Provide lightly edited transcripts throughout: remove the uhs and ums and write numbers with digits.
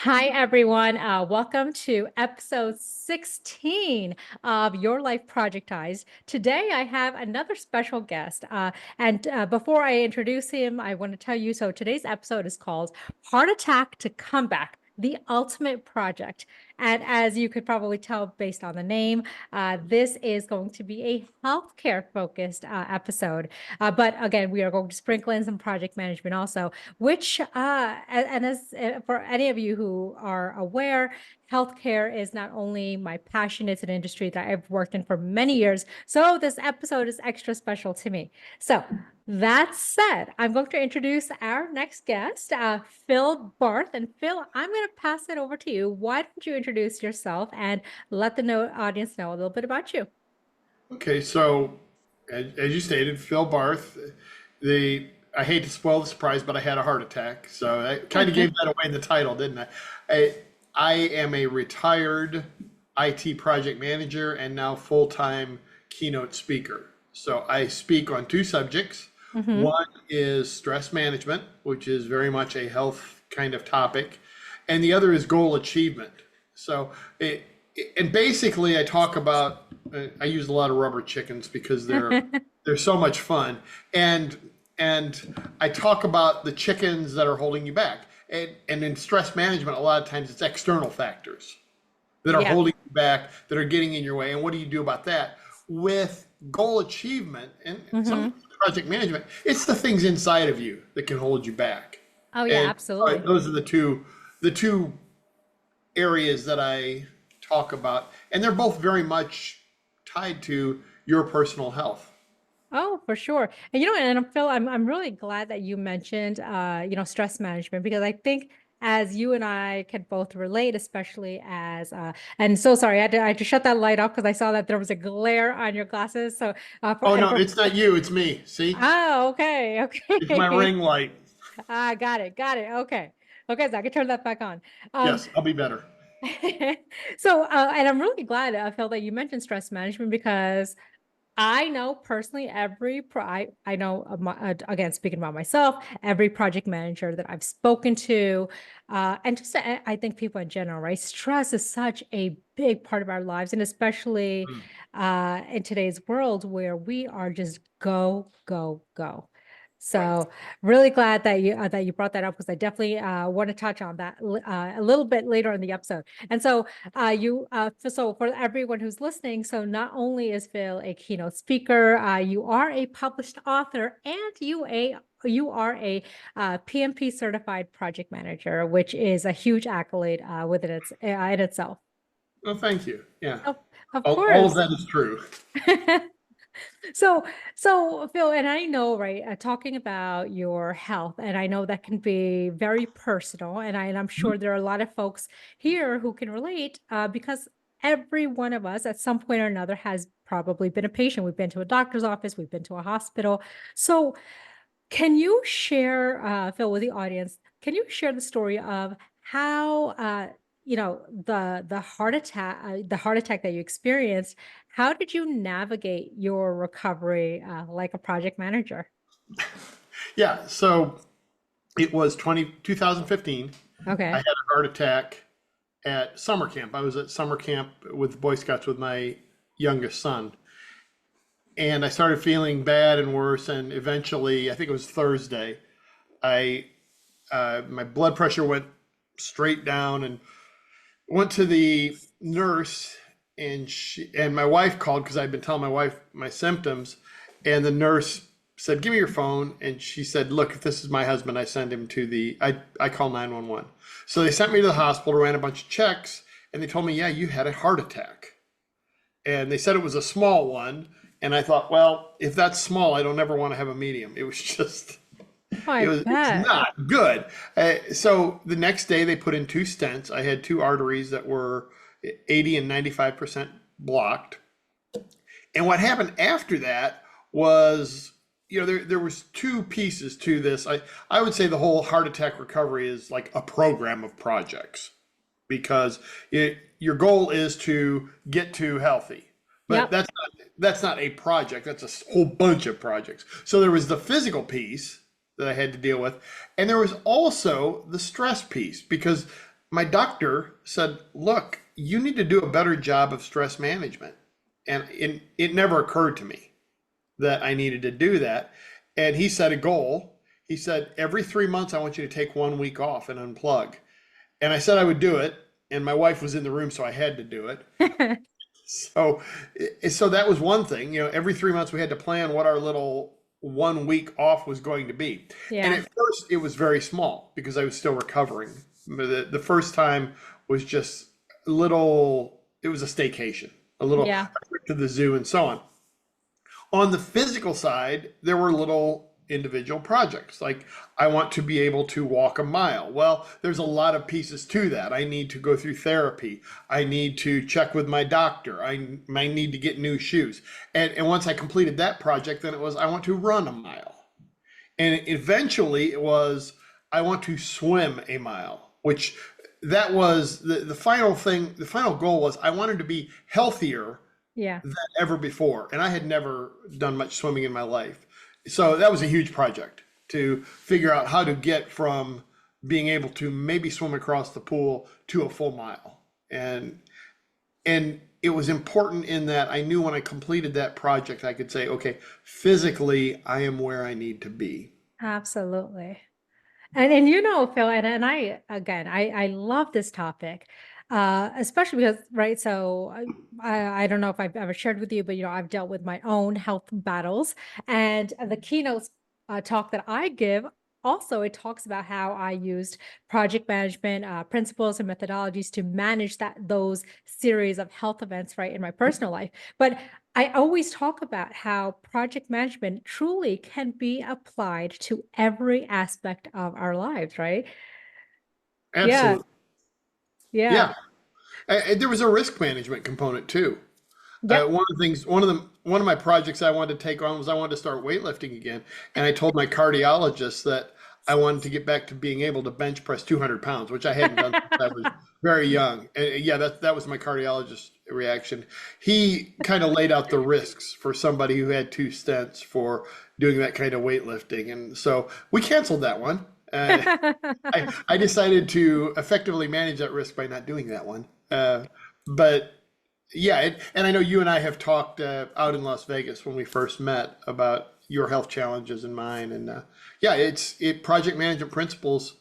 Hi, everyone. Welcome to episode 16 of Your Life Projectized. Today, I have another special guest. And before I introduce him, I want to tell you today's episode is called Heart Attack to Comeback, the Ultimate Project. And as you could probably tell based on the name, this is going to be a healthcare focused episode. But again, we are going to sprinkle in some project management also, which, and as for any of you who are aware, healthcare is not only my passion, it's an industry that I've worked in for many years. So this episode is extra special to me. So that said, I'm going to introduce our next guest, Phil Barth. And Phil, I'm going to pass it over to you. Why don't you introduce yourself and let the audience know a little bit about you? Okay, so as you stated, Phil Barth, the I hate to spoil the surprise, but I had a heart attack. So I kind of gave that away in the title, didn't I? I, I am a retired IT project manager and now full-time keynote speaker. So I speak on two subjects. Mm-hmm. One is stress management, which is very much a health kind of topic, and the other is goal achievement. So and basically I talk about I use a lot of rubber chickens because they're so much fun, and I talk about the chickens that are holding you back, and in stress management a lot of times it's external factors that are Yeah. holding you back, that are getting in your way, and what do you do about that? With goal achievement and Mm-hmm. sometimes project management, it's the things inside of you that can hold you back. Oh, yeah, And absolutely. those are the two areas that I talk about, and they're both very much tied to your personal health. Oh, for sure. And Phil, I'm really glad that you mentioned stress management because I think as you and I can both relate, especially as and so sorry, I had to shut that light off because I saw that there was a glare on your glasses. So Oh no, it's not you, it's me. See? okay, It's my okay. ring light. Got it. Okay. Okay, so I can turn that back on. Um, Yes, I'll be better. and I'm really glad, Phil, that you mentioned stress management because I know personally I know again speaking about myself, every project manager that I've spoken to, and just I think people in general, right? Stress is such a big part of our lives, and especially Mm. in today's world where we are just go, go, go. Right. So really glad that you brought that up because I definitely want to touch on that a little bit later in the episode. And so so for everyone who's listening, so not only is Phil a keynote speaker, you are a published author and you are a PMP certified project manager, which is a huge accolade within in itself. Well, thank you. Yeah. Of All of course. that is true. So, so Phil, and I know, right, talking about your health, and I know that can be very personal, and I'm Mhm. sure there are a lot of folks here who can relate, because every one of us at some point or another has probably been a patient. We've been to a doctor's office, we've been to a hospital. So, can you share, Phil, with the audience, can you share the story of how, the heart attack that you experienced, how did you navigate your recovery, like a project manager? Yeah, so it was 2015. I Okay. had a heart attack at summer camp. I was at summer camp with Boy Scouts with my youngest son. And I started feeling bad and worse. And eventually, I think it was Thursday, I my blood pressure went straight down and went to the nurse. And my wife called because I'd been telling my wife my symptoms. And the nurse said, "Give me your phone." And she said, "Look, if this is my husband, I send him to I call 911." So they sent me to the hospital, ran a bunch of checks, and they told me, "Yeah, you had a heart attack." And they said it was a small one. And I thought, well, if that's small, I don't ever want to have a medium. It was just, Oh, I it's bet. not good. So the next day they put in two stents. I had two arteries that were 80 and 95% blocked. And what happened after that was, there was two pieces to this. I would say the whole heart attack recovery is like a program of projects because your goal is to get to healthy. But Yep. that's not a project. That's a whole bunch of projects. So there was the physical piece that I had to deal with, and there was also the stress piece because my doctor said, look, you need to do a better job of stress management. And it never occurred to me that I needed to do that. And he set a goal. He said, every 3 months, I want you to take 1 week off and unplug. And I said I would do it. And my wife was in the room, so I had to do it. So, so that was one thing. Every 3 months we had to plan what our little 1 week off was going to be. And Yeah. at first it was very small because I was still recovering. The first time was just a little, it was a staycation, a little Yeah. trip to the zoo and so on. On the physical side, there were little individual projects. Like, I want to be able to walk a mile. Well, there's a lot of pieces to that. I need to go through therapy. I need to check with my doctor. I might need to get new shoes. And once I completed that project, then it was, I want to run a mile. And eventually it was, I want to swim a mile, which that was the final thing. The final goal was I wanted to be healthier Yeah. than ever before. And I had never done much swimming in my life. So that was a huge project to figure out how to get from being able to maybe swim across the pool to a full mile. And it was important in that I knew when I completed that project, I could say, okay, physically, I am where I need to be. Absolutely. And Phil, and I again, I love this topic, especially because, right? So I don't know if I've ever shared with you, but I've dealt with my own health battles, and the keynotes talk that I give. Also, it talks about how I used project management principles and methodologies to manage those series of health events, right, in my personal life. But I always talk about how project management truly can be applied to every aspect of our lives, right? Yeah, Absolutely. yeah, Yeah. And there was a risk management component too. yep. One of the things, one of my projects I wanted to take on was I wanted to start weightlifting again, and I told my cardiologist that I wanted to get back to being able to bench press 200 pounds, which I hadn't done since I was very young. And yeah, that was my cardiologist reaction. He kind of laid out the risks for somebody who had two stents for doing that kind of weightlifting, and so we canceled that one. I decided to effectively manage that risk by not doing that one. But yeah, and I know you and I have talked out in Las Vegas when we first met about your health challenges and mine, and yeah, project management principles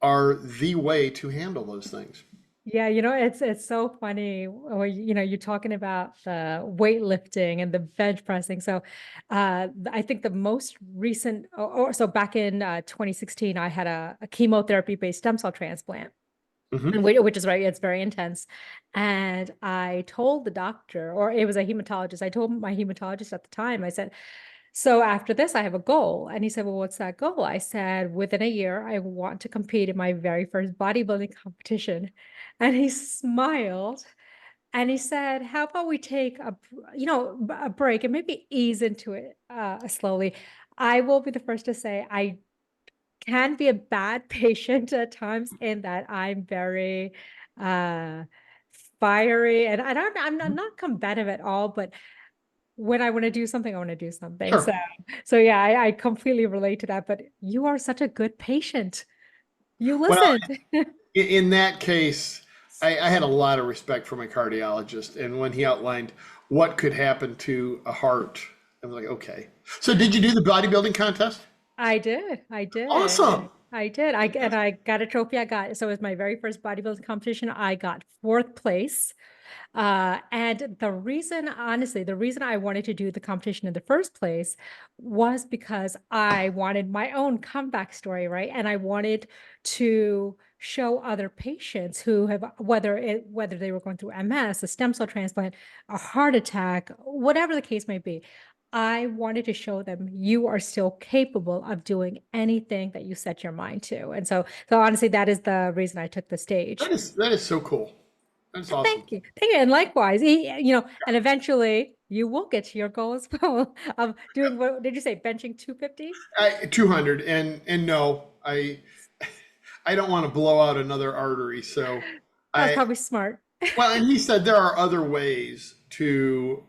are the way to handle those things. Yeah, it's so funny or you're talking about the weightlifting and the bench pressing. So I think the most recent or so back in 2016, I had a chemotherapy-based stem cell transplant. And Hmm. which is right, it's very intense. And I told the doctor, or it was a hematologist, I told my hematologist at the time, I said, so after this, I have a goal. And he said, well, what's that goal? I said, within a year, I want to compete in my very first bodybuilding competition. And he smiled and he said, how about we take a break and maybe ease into it slowly. I will be the first to say I can be a bad patient at times in that I'm very uh fiery and I'm not combative at all, but when I want to do something, I want to do something. So Sure. so yeah, I completely relate to that. But you are such a good patient. You Well, listened. in that case, I had a lot of respect for my cardiologist, and when he outlined what could happen to a heart, I was like, okay. So, did you do the bodybuilding contest? I did. I did. Awesome. I did. I got a trophy. So it was my very first bodybuilding competition. I got fourth place. And the reason, honestly, the reason I wanted to do the competition in the first place was because I wanted my own comeback story, right? And I wanted to show other patients who have, whether they were going through MS, a stem cell transplant, a heart attack, whatever the case may be. I wanted to show them you are still capable of doing anything that you set your mind to. And so honestly, that is the reason I took the stage. That is so cool. That's awesome. Thank you. Thank you. And likewise, and eventually you will get to your goal as well of doing what did you say, benching 250? 200, and no, I don't want to blow out another artery. So That was I, probably smart. well, and he said there are other ways to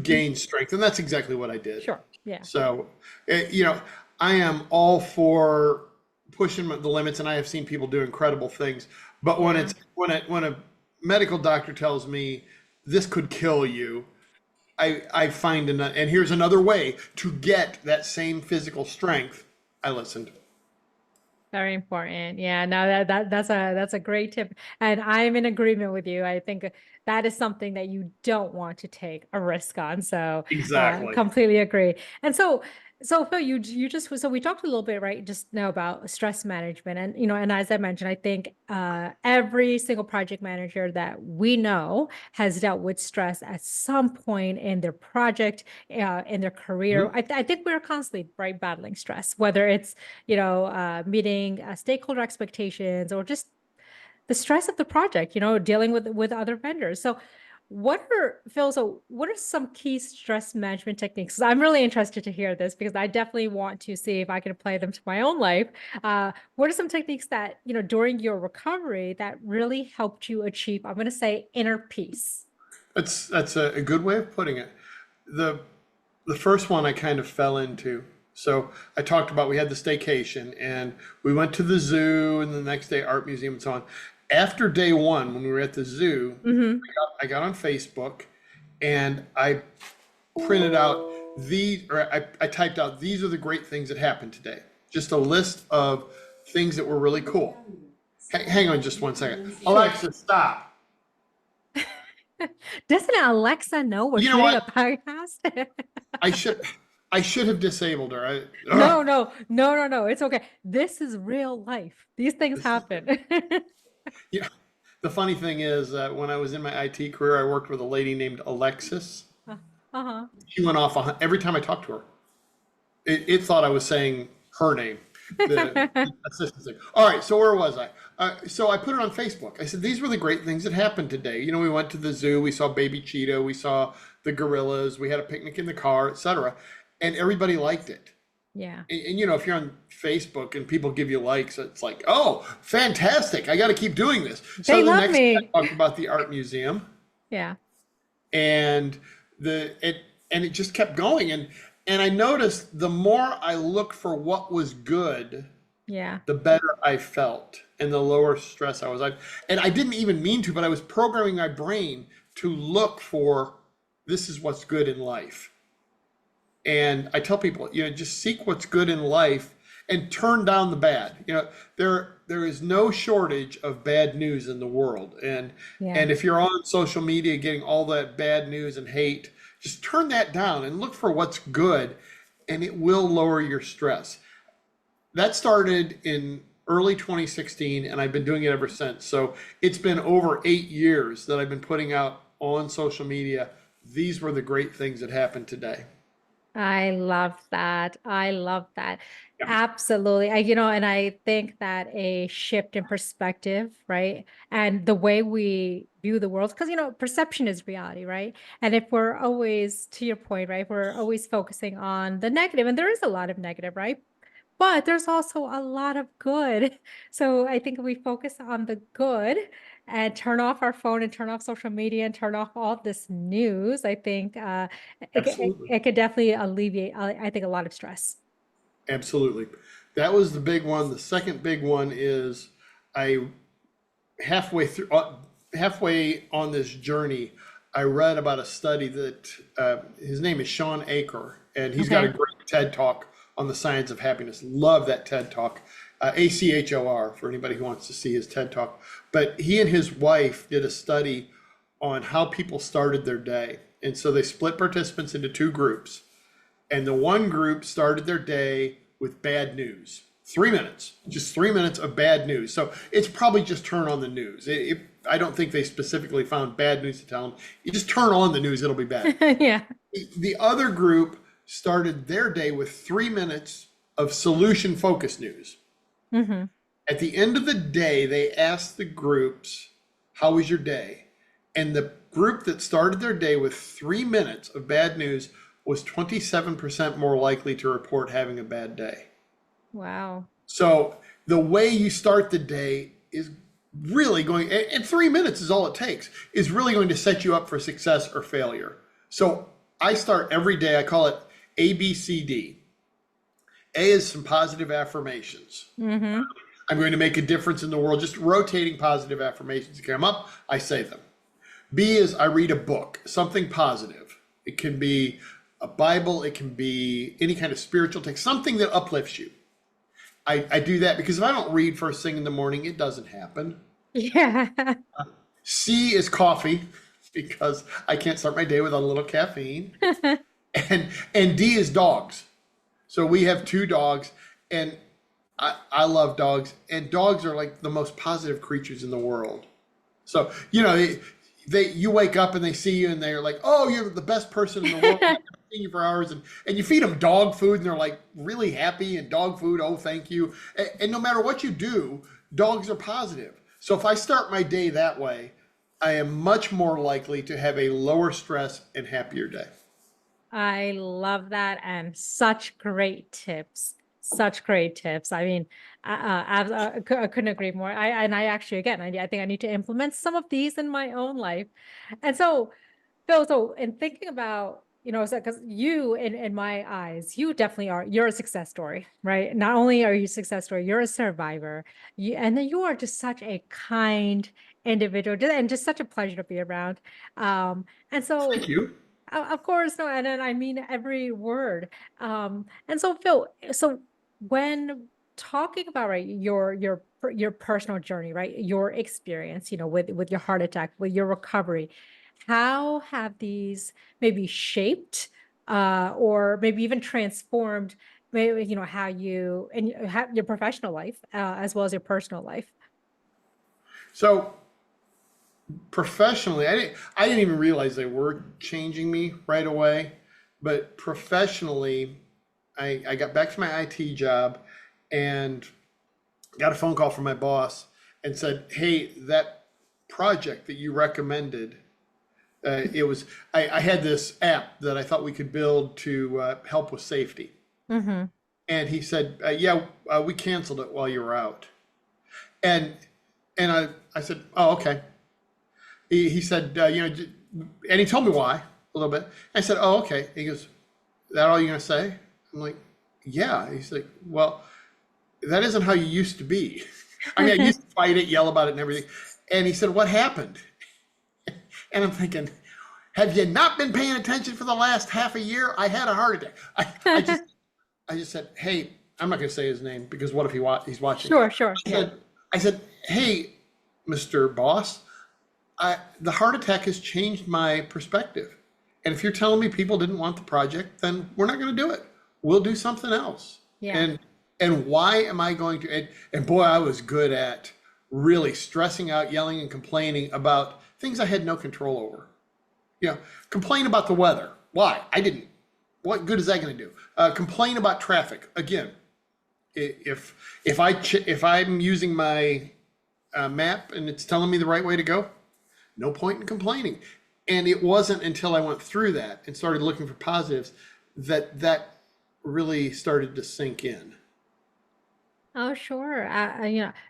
gain strength, and that's exactly what I did. Sure. Yeah. So, I am all for pushing the limits, and I have seen people do incredible things. But when Yeah. it's when a medical doctor tells me this could kill you, I find and here's another way to get that same physical strength. I listened. Very important. Yeah, no, that's a great tip. And I'm in agreement with you. I think that is something that you don't want to take a risk on. So Exactly. completely agree. And so Phil, you just so we talked a little bit right just now about stress management. And and as I mentioned, I think every single project manager that we know has dealt with stress at some point in their project, in their career. Mhm. I think we're constantly right battling stress, whether it's meeting stakeholder expectations or just the stress of the project, dealing with other vendors. So what are some key stress management techniques? 'Cause I'm really interested to hear this because I definitely want to see if I can apply them to my own life. What are some techniques that, during your recovery that really helped you achieve, I'm going to say, inner peace? That's a good way of putting it. The the first one I kind of fell into. So I talked about we had the staycation and we went to the zoo and the next day art museum and so on. After day one, when we were at the zoo, Hmm. I got on Facebook and I printed out I typed out these are the great things that happened today. Just a list of things that were really cool. Hang on just one second. Sure. Alexa, stop. Doesn't Alexa know we're You know shooting a what? podcast? I should I should have disabled her. No, no, no, no, no. It's okay. This is real life. These things This is happen. yeah. The funny thing is that when I was in my IT career, I worked with a lady named Alexis. Uh-huh. She went off every time I talked to her. It thought I was saying her name, the assistant thing. All right, so where was I? So I put it on Facebook. I said, these were the great things that happened today. You know, we went to the zoo, we saw baby cheetah, we saw the gorillas, we had a picnic in the car, etc. And everybody liked it. Yeah. And if you're on Facebook and people give you likes, it's like, oh, fantastic. I got to keep doing this. They So the love next day me. I talked about the art museum Yeah. and it just kept going. And I noticed the more I looked for what was good, Yeah. the better I felt and the lower stress I was. And I didn't even mean to, but I was programming my brain to look for this is what's good in life. And I tell people, just seek what's good in life and turn down the bad. There is no shortage of bad news in the world. Yeah. And if you're on social media getting all that bad news and hate, just turn that down and look for what's good, and it will lower your stress. That started in early 2016, and I've been doing it ever since. So it's been over 8 years that I've been putting out on social media. These were the great things that happened today. I love that. I love that. Yeah, Absolutely. And I think that a shift in perspective, right? And the way we view the world, because, perception is reality, right? And if we're always, to your point, right, we're always focusing on the negative, and there is a lot of negative, right? But there's also a lot of good. So I think if we focus on the good and turn off our phone and turn off social media and turn off all this news, I think absolutely. it could definitely alleviate, I think, a lot of stress. Absolutely. That was the big one. The second big one is I halfway through halfway on this journey, I read about a study that his name is Sean Aker, and he's got a Okay. great TED talk on the science of happiness. Love that TED talk. ACHOR for anybody who wants to see his TED talk. But he and his wife did a study on how people started their day. And so they split participants into two groups. And the one group started their day with bad news. 3 minutes, just 3 minutes of bad news. So it's probably just turn on the news. I don't think they specifically found bad news to tell them. You just turn on the news, it'll be bad. Yeah. The other group started their day with 3 minutes of solution focused news. Hmm. At the end of the day, they asked the groups, how was your day? And the group that started their day with 3 minutes of bad news was 27% more likely to report having a bad day. Wow. So the way you start the day is really going, and 3 minutes is all it takes, is really going to set you up for success or failure. So I start every day, I call it ABCD. A is some positive affirmations. Mm-hmm. I'm going to make a difference in the world, just rotating positive affirmations. Okay, I'm up, I say them. B is I read a book, something positive. It can be a Bible, it can be any kind of spiritual text, something that uplifts you. I do that because if I don't read first thing in the morning, it doesn't happen. Yeah. C is coffee because I can't start my day without a little caffeine. And D is dogs. So we have two dogs, and I love dogs, and dogs are like the most positive creatures in the world. So, you wake up and they see you and they're like, oh, you're the best person in the world. I've seen you for hours. And you feed them dog food and they're like really happy and dog food. Oh, thank you. And no matter what you do, dogs are positive. So if I start my day that way, I am much more likely to have a lower stress and happier day. I love that, and such great tips. Such great tips. I mean, I couldn't agree more. I actually, again, I think I need to implement some of these in my own life. And so, Phil, so in thinking about, so because you, in my eyes, you definitely are, you're a success story, right? Not only are you a success story, you're a survivor. And then you are just such a kind individual, and just such a pleasure to be around. And Thank so you. of course, no, and then I mean every word. And so Phil, so when talking about, right, your personal journey, right, your experience, with your heart attack, with your recovery, how have these maybe shaped, or maybe even transformed, maybe, how you and have your professional life, as well as your personal life? So professionally, I didn't even realize they were changing me right away. But professionally, I got back to my IT job and got a phone call from my boss and said, "Hey, that project that you recommended, I had this app that I thought we could build to help with safety." Mm-hmm. And he said, "Yeah, we canceled it while you were out." And I said, "Oh, okay." He said, and he told me why a little bit. I said, "Oh, okay." He goes, "That all you're gonna say?" I'm like, "Yeah." He's like, "Well, that isn't how you used to be." I mean, I used to fight it, yell about it, and everything. And he said, "What happened?" And I'm thinking, have you not been paying attention for the last half a year? I had a heart attack. I just said, "Hey," I'm not going to say his name because what if he's watching? Sure, sure. I Yeah. said, I said, "Hey, Mr. Boss, the heart attack has changed my perspective. And if you're telling me people didn't want the project, then we're not going to do it. We'll do something else." Yeah. And why am I going to? And boy, I was good at really stressing out, yelling, and complaining about things I had no control over. Complain about the weather. Why? I didn't. What good is that going to do? Complain about traffic. Again, if I'm using my map and it's telling me the right way to go, no point in complaining. And it wasn't until I went through that and started looking for positives that really started to sink in. Oh, sure.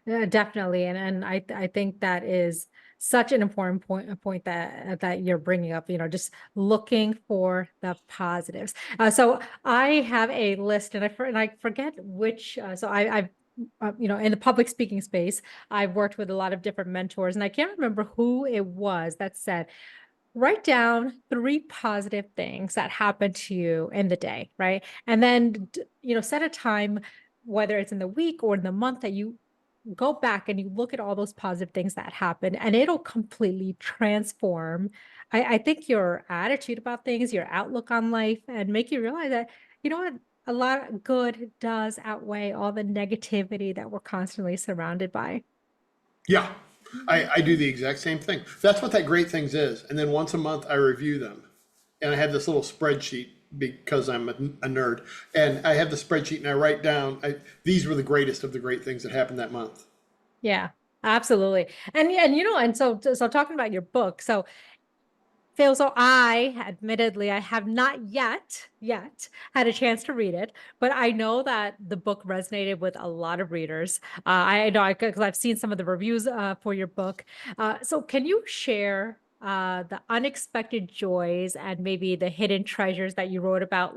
Definitely. And I think that is such an important point, a point that you're bringing up, just looking for the positives. So I have a list, and I forget which, so I've, in the public speaking space, I've worked with a lot of different mentors, and I can't remember who it was that said, write down three positive things that happened to you in the day, right? And then, set a time, whether it's in the week or in the month, that you go back and you look at all those positive things that happened, and it'll completely transform, I think, your attitude about things, your outlook on life, and make you realize that, what, a lot of good does outweigh all the negativity that we're constantly surrounded by. Yeah, I do the exact same thing. That's what that Great Things is. And then once a month, I review them. And I have this little spreadsheet because I'm a nerd. And I have the spreadsheet and I write down, these were the greatest of the great things that happened that month. Yeah, absolutely. And yeah, and so talking about your book, so Phil, so admittedly, I have not yet had a chance to read it, but I know that the book resonated with a lot of readers. I know, because I've seen some of the reviews, for your book. So can you share, the unexpected joys and maybe the hidden treasures that you wrote about,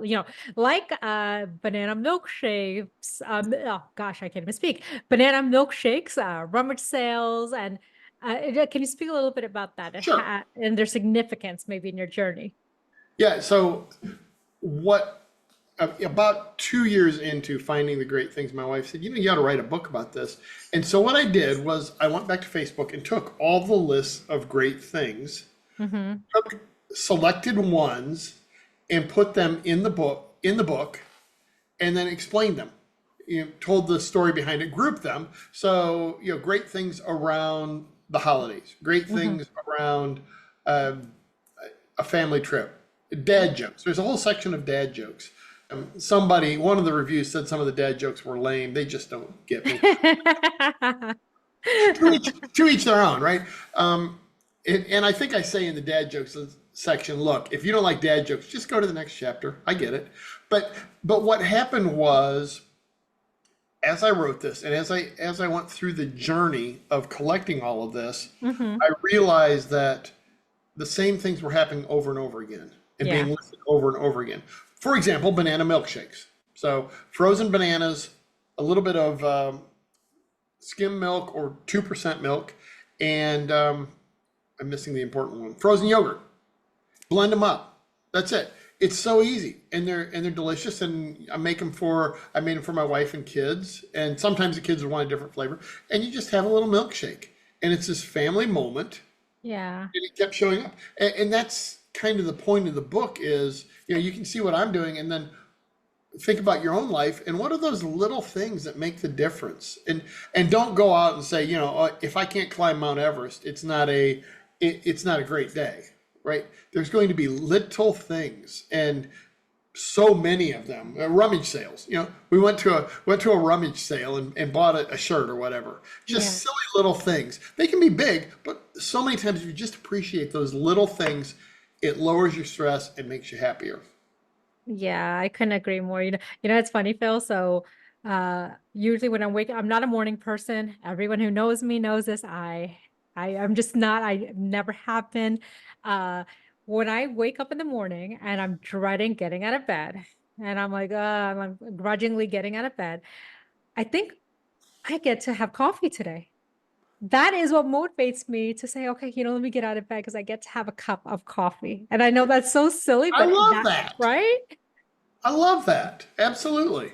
like banana milkshakes. Oh gosh, I can't even speak. Banana milkshakes, rummage sales, and can you speak a little bit about that and, Sure. and their significance maybe in your journey? Yeah. So what about 2 years into finding the great things, my wife said, you ought to write a book about this. And so what I did was I went back to Facebook and took all the lists of great things, Mm-hmm. took selected ones and put them in the book and then explained them. Told the story behind it, grouped them. So, great things around the holidays, great Mm-hmm. things around um, a family trip, dad jokes. There's a whole section of dad jokes. One of the reviews said some of the dad jokes were lame. They just don't get me. To each their own, right? And I think I say in the dad jokes section, look, if you don't like dad jokes, just go to the next chapter. I get it. But what happened was, as I wrote this and as I went through the journey of collecting all of this, Hmm. I realized that the same things were happening over and over again and being Yeah. listed over and over again. For example, banana milkshakes. So frozen bananas, a little bit of skim milk or 2% milk, and I'm missing the important one, frozen yogurt. Blend them up. That's it. It's so easy, and they're delicious. And I made them for my wife and kids, and sometimes the kids would want a different flavor. And you just have a little milkshake, and it's this family moment. Yeah. And it kept showing up, and that's kind of the point of the book is, you can see what I'm doing, and then think about your own life and what are those little things that make the difference. And don't go out and say, if I can't climb Mount Everest, it's not a great day, right? There's going to be little things, and so many of them. Rummage sales. We went to a rummage sale and bought a shirt or whatever. Yeah. Just silly little things. They can be big, but so many times if you just appreciate those little things, it lowers your stress and makes you happier. Yeah, I couldn't agree more. It's funny, Phil. So, usually when I'm waking, I'm not a morning person. Everyone who knows me knows this. I'm just not. I never have been. Uh, when I wake up in the morning and I'm dreading getting out of bed, and I'm like, I'm grudgingly getting out of bed. I think I get to have coffee today. That is what motivates me to say, okay, let me get out of bed because I get to have a cup of coffee. And I know that's so silly, I but love that, that. right? I love that. Absolutely.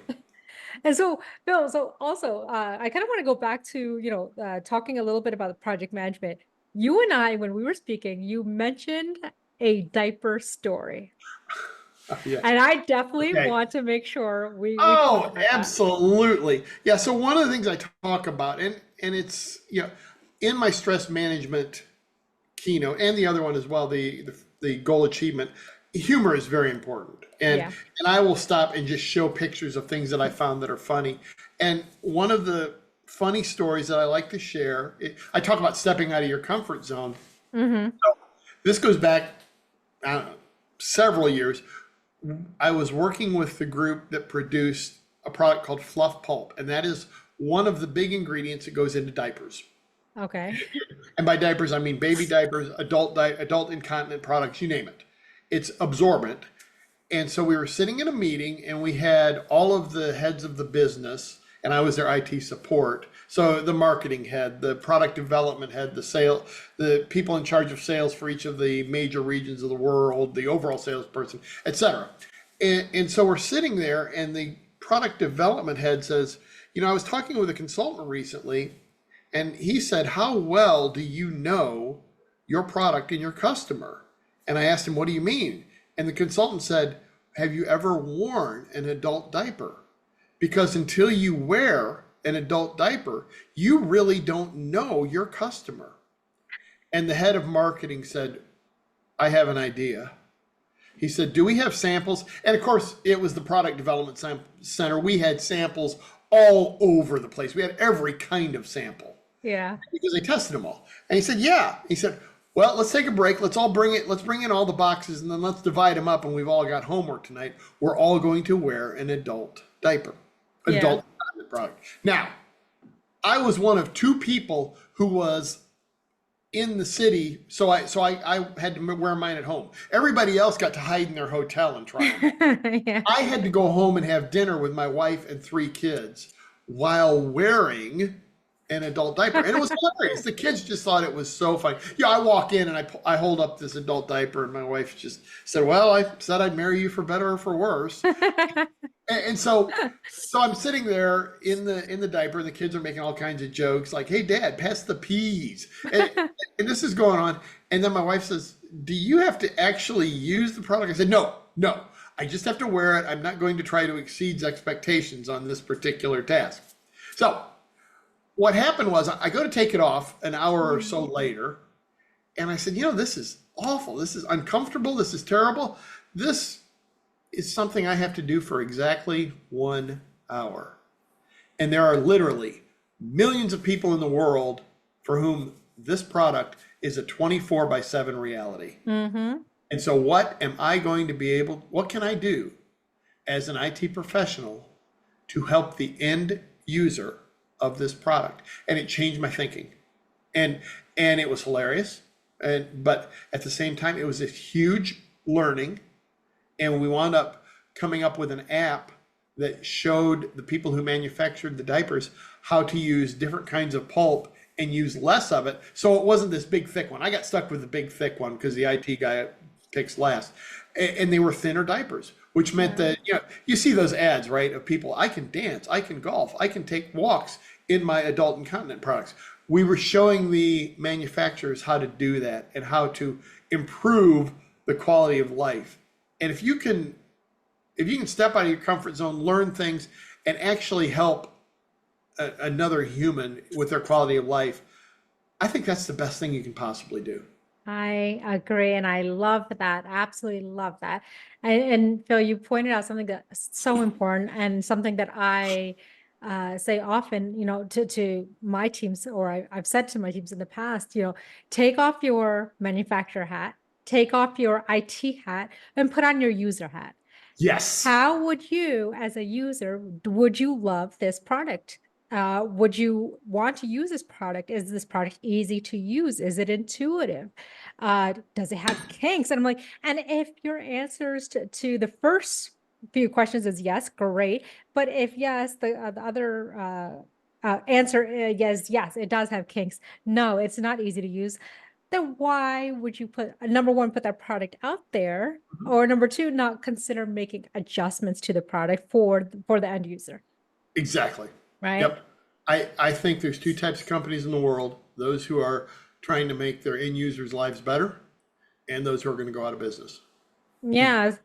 And so, Bill, so also, I kind of want to go back to, talking a little bit about the project management. You and I, when we were speaking, you mentioned a diaper story. Yes. And I definitely Okay. want to make sure we talk Oh, about that. absolutely. Yeah. So one of the things I talk about, and it's in my stress management keynote, and the other one as well, the goal achievement. Humor is very important, and Yeah. I will stop and just show pictures of things that I found that are funny. And one of the funny stories that I like to share, I talk about stepping out of your comfort zone. Hmm. This goes back, I don't know, several years. I was working with the group that produced a product called Fluff Pulp, and that is one of the big ingredients that goes into diapers. Okay. And by diapers, I mean baby diapers, adult incontinent products, you name it. It's absorbent. And so we were sitting in a meeting, and we had all of the heads of the business, and I was their IT support. So the marketing head, the product development head, the people in charge of sales for each of the major regions of the world, the overall salesperson, etc. And so we're sitting there, and the product development head says, I was talking with a consultant recently, and he said, how well do you know your product and your customer? And I asked him, what do you mean? And the consultant said, have you ever worn an adult diaper? Because until you wear an adult diaper, you really don't know your customer. And the head of marketing said, I have an idea. He said, do we have samples? And of course, it was the product development center. We had samples all over the place. We had every kind of sample Yeah. because they tested them all. And he said, yeah. He said, well, let's take a break. Let's bring in all the boxes, and then let's divide them up. And we've all got homework tonight. We're all going to wear an adult diaper, Yeah. adult product. Now, I was one of two people who was in the city, so I had to wear mine at home. Everybody else got to hide in their hotel and try them. Yeah. I had to go home and have dinner with my wife and three kids while wearing an adult diaper. And it was hilarious. The kids just thought it was so funny. Yeah, I walk in and I hold up this adult diaper, and my wife just said, "Well, I said I'd marry you for better or for worse." And so I'm sitting there in the diaper, and the kids are making all kinds of jokes like, "Hey, Dad, pass the peas," and this is going on. And then my wife says, "Do you have to actually use the product?" I said, "No, no. I just have to wear it. I'm not going to try to exceed expectations on this particular task." So what happened was I go to take it off an hour or so later, and I said, this is awful. This is uncomfortable. This is terrible. This is something I have to do for exactly 1 hour. And there are literally millions of people in the world for whom this product is a 24/7 reality. Mm-hmm. And so what can I do as an IT professional to help the end user of this product? And it changed my thinking. And it was hilarious. But at the same time, it was a huge learning. And we wound up coming up with an app that showed the people who manufactured the diapers how to use different kinds of pulp and use less of it. So it wasn't this big thick one. I got stuck with the big thick one because the IT guy picks last. And they were thinner diapers, which meant that, you see those ads, right, of people, I can dance, I can golf, I can take walks in my adult incontinent products. We were showing the manufacturers how to do that and how to improve the quality of life. And if you can step out of your comfort zone, learn things, and actually help another human with their quality of life, I think that's the best thing you can possibly do. I agree, and I love that. Absolutely love that. And Phil, you pointed out something that's so important, and something that I say often, to my teams, or I've said to my teams in the past, take off your manufacturer hat, take off your IT hat, and put on your user hat. Yes. How would you, as a user, would you love this product? Would you want to use this product? Is this product easy to use? Is it intuitive? Does it have kinks? And I'm like, and if your answers to the first few questions is yes, great. But if yes, the other answer is yes, it does have kinks. No, it's not easy to use. Then why would you number one, put that product out there, or number two, not consider making adjustments to the product for the end user? Exactly. Right? Yep. I think there's two types of companies in the world: those who are trying to make their end users' lives better, and those who are going to go out of business. Yeah.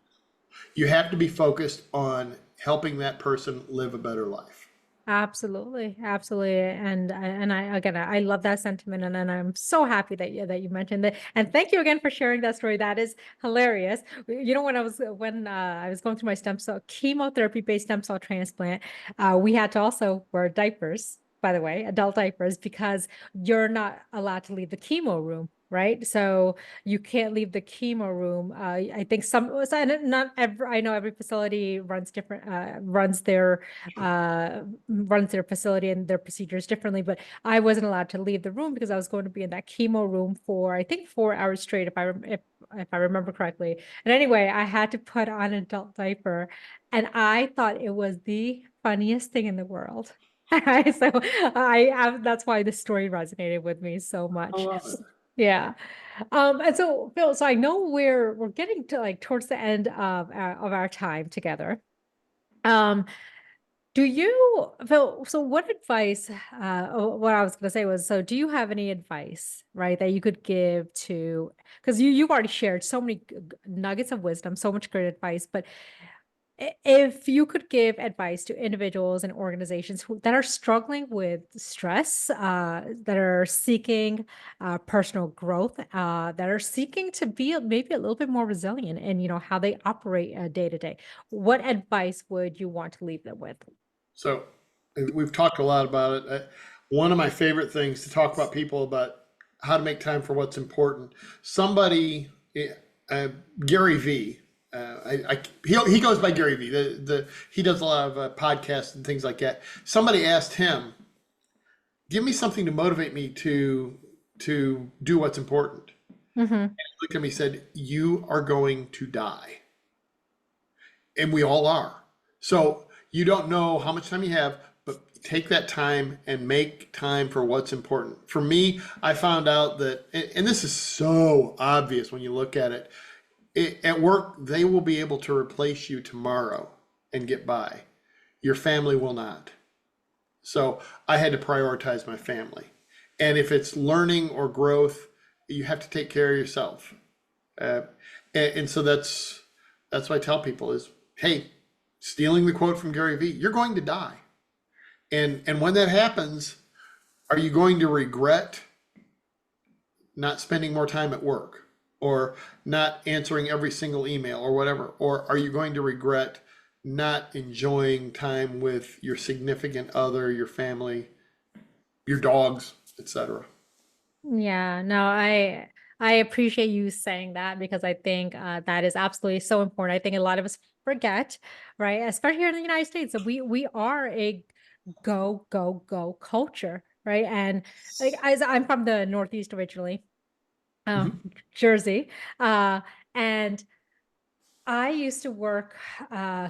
You have to be focused on helping that person live a better life. Absolutely, absolutely, and I love that sentiment, and I'm so happy that you mentioned that, and thank you again for sharing that story. That is hilarious. When I was going through my chemotherapy-based stem cell transplant, we had to also wear diapers, by the way, adult diapers, because you're not allowed to leave the chemo room. Right. So you can't leave the chemo room. I think not every, I know every facility runs different, runs their facility and their procedures differently, but I wasn't allowed to leave the room because I was going to be in that chemo room for, I think, 4 hours straight, if I remember correctly. And anyway, I had to put on an adult diaper, and I thought it was the funniest thing in the world. So that's why this story resonated with me so I much. love it. Yeah. And so Phil, so I know we're getting to like towards the end of our time together. Um, do you, Phil, so what advice, what I was going to say was, so do you have any advice, right, that you could give to, because you've already shared so many nuggets of wisdom, so much great advice, but if you could give advice to individuals and organizations that are struggling with stress, that are seeking personal growth, that are seeking to be maybe a little bit more resilient in, how they operate day to day, what advice would you want to leave them with? So we've talked a lot about it. One of my favorite things to talk about people about how to make time for what's important. Somebody, Gary V. He goes by Gary V. He does a lot of podcasts and things like that. Somebody asked him, "Give me something to motivate me to to do what's important. Hmm. He looked at me and said, "You are going to die." And we all are. So you don't know how much time you have, but take that time and make time for what's important. For me, I found out that, and this is so obvious when you look at it, at work, they will be able to replace you tomorrow and get by. Your family will not. So I had to prioritize my family. And if it's learning or growth, you have to take care of yourself. Uh, and so that's what I tell people is, hey, stealing the quote from Gary Vee, you're going to die. And when that happens, are you going to regret not spending more time at work or not answering every single email or whatever? Or are you going to regret not enjoying time with your significant other, your family, your dogs, etc.? Yeah, no, I appreciate you saying that because I think that is absolutely so important. I think a lot of us forget, right? Especially here in the United States, that we are a go, go, go culture, right? And like as I'm from the Northeast originally, Mhm. Jersey, uh, and I used to work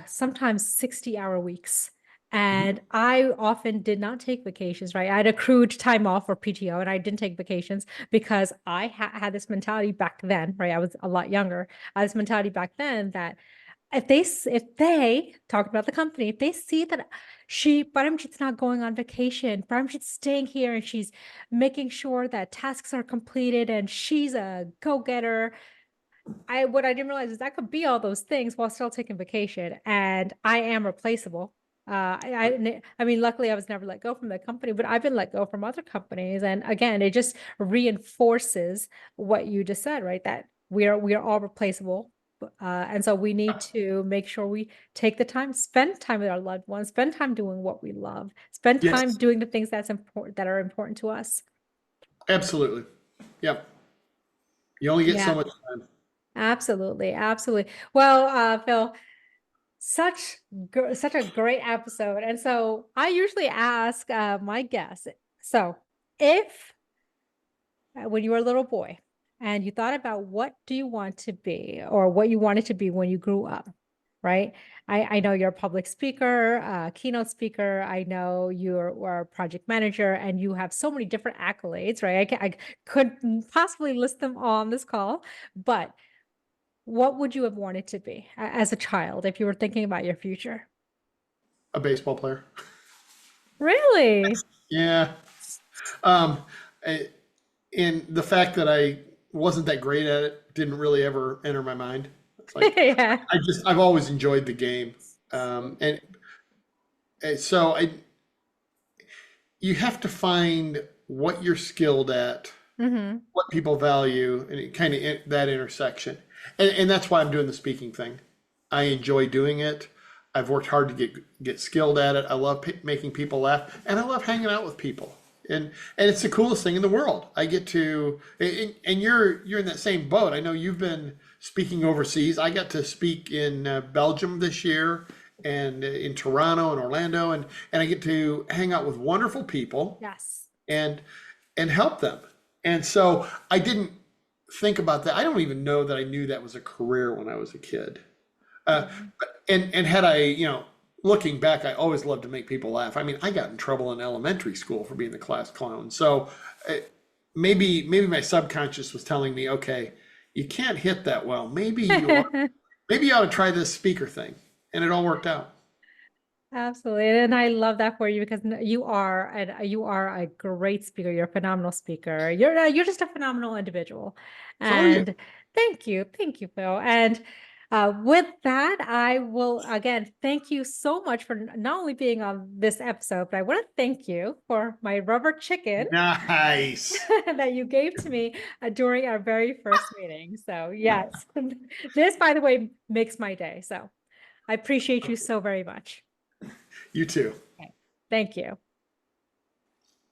sometimes 60-hour weeks. Mhm. And I often did not take vacations, right? I had accrued time off for PTO and I didn't take vacations because I had this mentality back then, right? I was a lot younger. I had this mentality back then that if they talk about the company, if they see that Parmjit's not going on vacation, Parmjit's staying here and she's making sure that tasks are completed and she's a go-getter, what I didn't realize is I could be all those things while still taking vacation, and I am replaceable. I mean, luckily I was never let go from the company, but I've been let go from other companies, and again, it just reinforces what you just said, right? That we are all replaceable, and so we need to make sure we take the time, spend time with our loved ones, spend time doing what we love, spend time Yes, doing the things that are important to us. absolutely. Yep. You only get so Yeah, much time. absolutely, absolutely. Well, Phil. Such a great episode. And so I usually ask my guests. So if when you were a little boy and you thought about what do you want to be or what you wanted to be when you grew up, right? I know you're a public speaker, keynote speaker. I know you're a project manager and you have so many different accolades, right? I couldn't possibly list them all on this call, but what would you have wanted to be as a child if you were thinking about your future? A baseball player. Really? Yeah. Um, I- and the fact that I wasn't that great at it didn't really ever enter my mind. It's like Yeah. I've always enjoyed the game, and so you have to find what you're skilled at, Hmm. what people value, and it kind of that intersection. And that's why I'm doing the speaking thing. I enjoy doing it. I've worked hard to get skilled at it. I love making people laugh, and I love hanging out with people. And it's the coolest thing in the world. I get to, and you're in that same boat. I know you've been speaking overseas. I got to speak in Belgium this year, and in Toronto and Orlando, and I get to hang out with wonderful people Yes. and help them. And so I didn't think about that. I don't even know that I knew that was a career when I was a kid. Uh, Mhm. and had I, looking back, I always loved to make people laugh. I mean, I got in trouble in elementary school for being the class clown. So maybe my subconscious was telling me, okay, you can't hit that well. Maybe you ought to try this speaker thing. And it all worked out. Absolutely. And I love that for you because you are a great speaker. You're a phenomenal speaker. You're just a phenomenal individual. So are you. And thank you, Phil. And with that, I will again thank you so much for not only being on this episode, but I want to thank you for my rubber chicken Nice. that you gave to me during our very first meeting. So yes, this, by the way, makes my day. So I appreciate you so very much. You too. Okay. Thank you.